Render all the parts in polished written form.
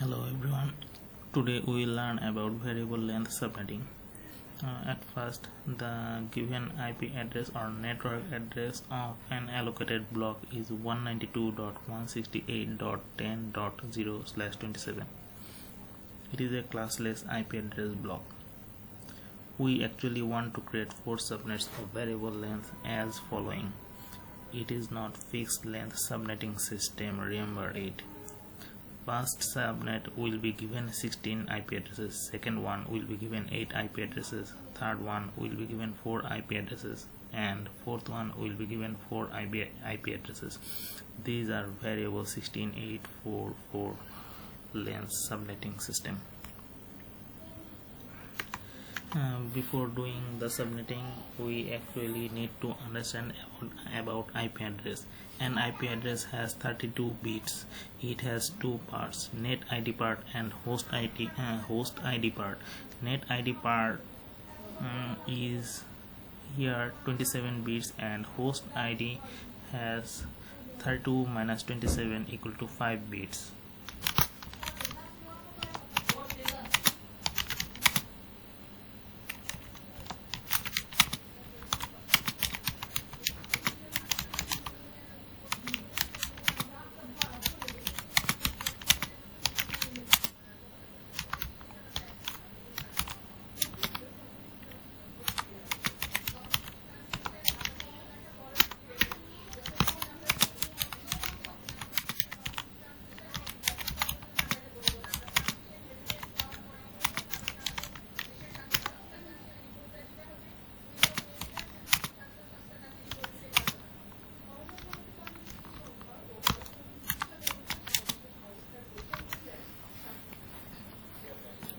Hello everyone. Today we will learn about variable length subnetting. At first, the given IP address or network address of an allocated block is 192.168.10.0/27. It is a classless IP address block. We actually want to create 4 subnets of variable length as following. It is not fixed length subnetting system, remember it. First subnet will be given 16 IP addresses, second one will be given 8 IP addresses, third one will be given 4 IP addresses, and fourth one will be given 4 IP addresses. These are variable 16, 8, 4, 4 length subnetting system. Before doing the subnetting, we actually need to understand about IP address. An IP address has 32 bits. It has two parts, net ID part and host ID part. Net ID part is here 27 bits, and host ID has 32 minus 27 equal to 5 bits.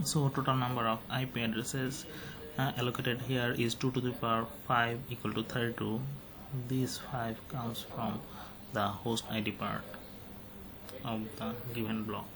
So total number of IP addresses allocated here is 2 to the power 5 equal to 32. This 5 comes from the host ID part of the given block.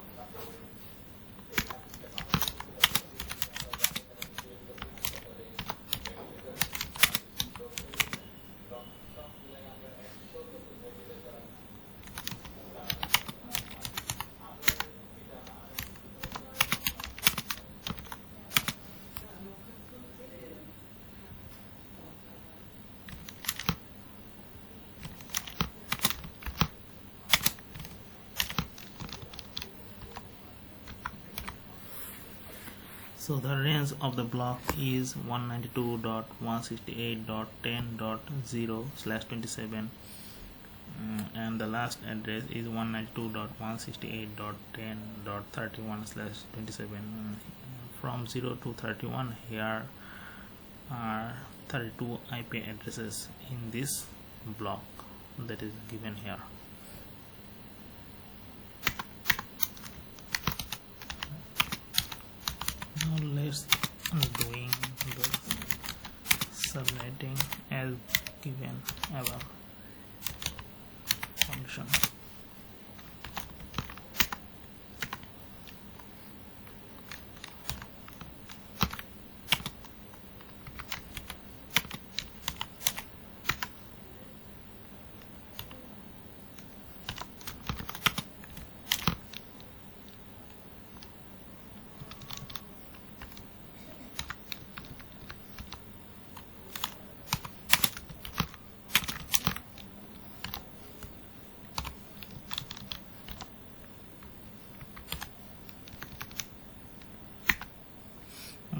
So the range of the block is 192.168.10.0/27, and the last address is 192.168.10.31/27. From 0 to 31, here are 32 IP addresses in this block that is given here. Now let's doing the subnetting as given above function.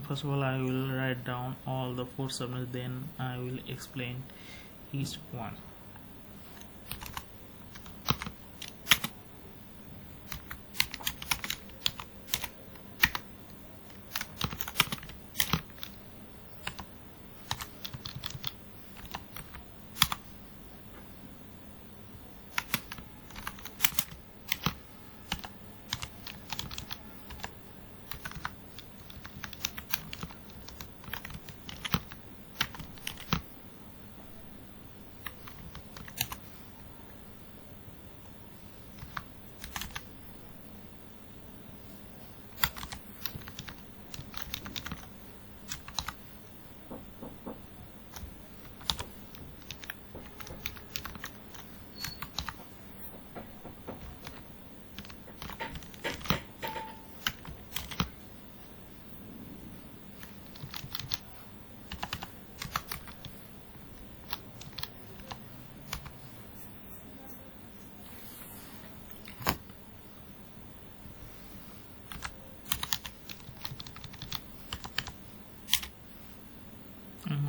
First of all, I will write down all the 4 subnets, then I will explain each one.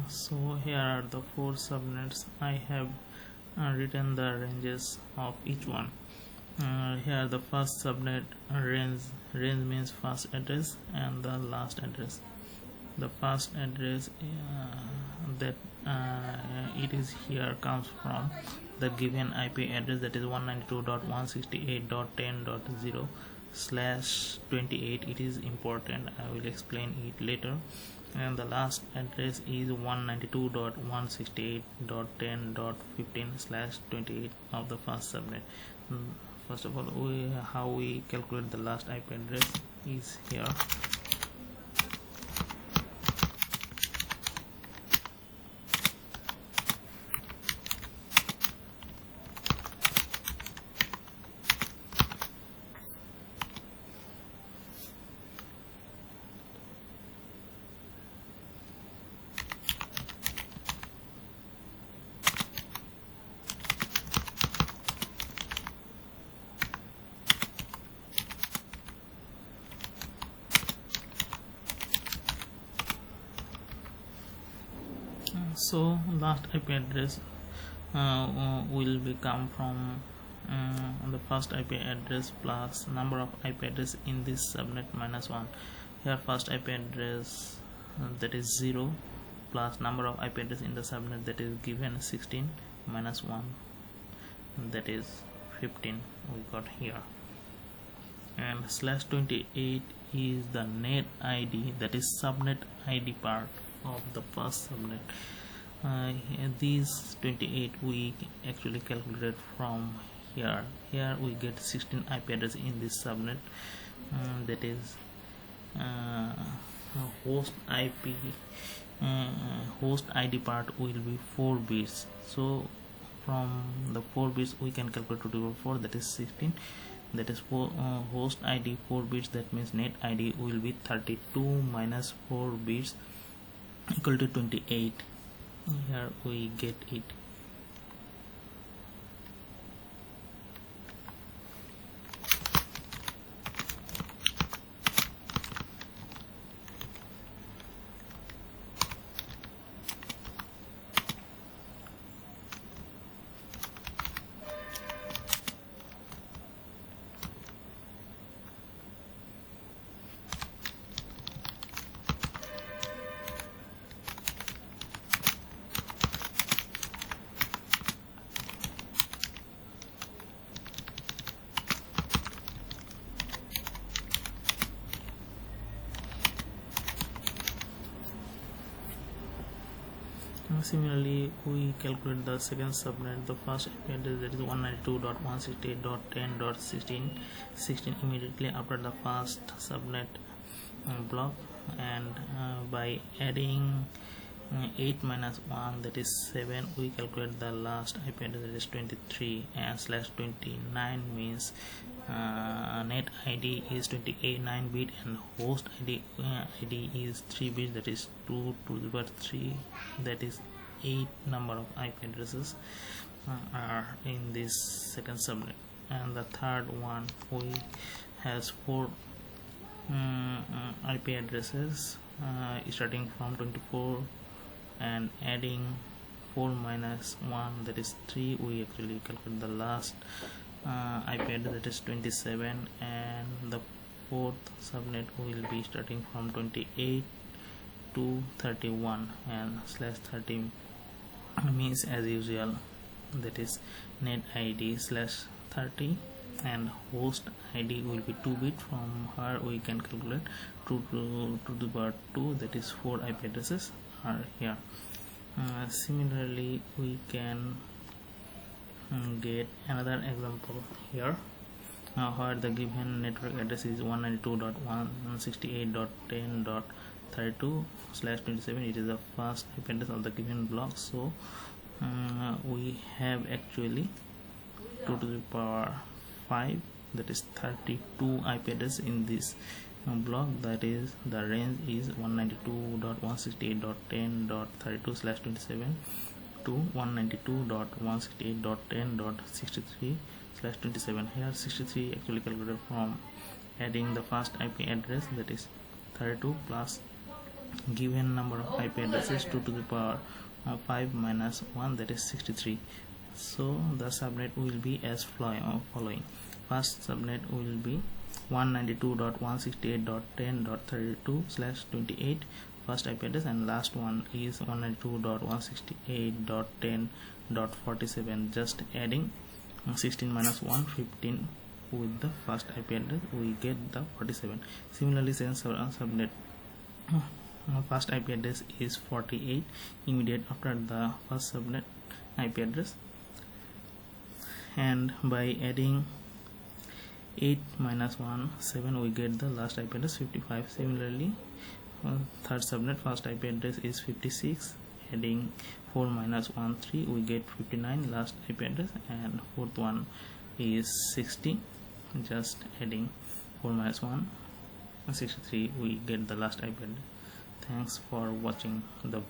So here are the four subnets. I have written the ranges of each one. Here the first subnet range means first address and the last address. The first address that it is here comes from the given IP address, that is 192.168.10.0/28. It is important, I will explain it later. And the last address is 192.168.10.15/28 of the first subnet. First of all, how we calculate the last IP address is here. So last IP address will become from the first IP address plus number of IP address in this subnet minus 1. Here first IP address that is 0 plus number of IP address in the subnet that is given 16 minus 1, that is 15 we got here. And /28 is the net ID, that is subnet ID part of the first subnet. These 28 we actually calculated from here. Here we get 16 IP address in this subnet, that is host IP host ID part will be 4 bits. So from the 4 bits we can calculate 2 to the power 4, that is 16. That is host ID 4 bits, that means net ID will be 32 minus 4 bits equal to 28. Here we get it. Similarly, we calculate the second subnet, the first IP address, that is 192.168.10.16 immediately after the first subnet block, and by adding 8 minus 1, that is 7, we calculate the last IP address, that is 23, and /29 means net ID is 29 bit and host ID is 3 bits, that is 2 to the power 3, that is 8 number of IP addresses are in this second subnet. And the third one we has 4 IP addresses starting from 24 and adding 4 minus 1, that is 3, we actually calculate the last IP address, that is 27, and the fourth subnet will be starting from 28 to 31, and /30 means as usual, that is net ID /30, and host ID will be 2 bit. From her we can calculate 2 to the power 2, that is 4 IP addresses are here. Similarly, we can get another example here, where the given network address is 192.168.10.32/27. It is the first IP address of the given block. So we have actually 2 to the power 5, that is 32 IP address in this block. That is, the range is 192.168.10.32/27 to 192.168.10.63/27. Here 63 actually calculated from adding the first IP address, that is 32 plus given number of IP addresses 2 to the power of 5 minus 1, that is 63. So the subnet will be as following. First subnet will be 192.168.10.32/28 first IP address, and last one is 192.168.10.47. just adding 16 minus 1, 15 with the first IP address, we get the 47. Similarly, since subnet first IP address is 48 immediate after the first subnet IP address, and by adding 8 minus 1, 7, we get the last IP address 55. Similarly, third subnet first IP address is 56, adding 4 minus 1, 3, we get 59 last IP address, and fourth one is 60, just adding 4 minus 1, 63, we get the last IP address. Thanks for watching the video.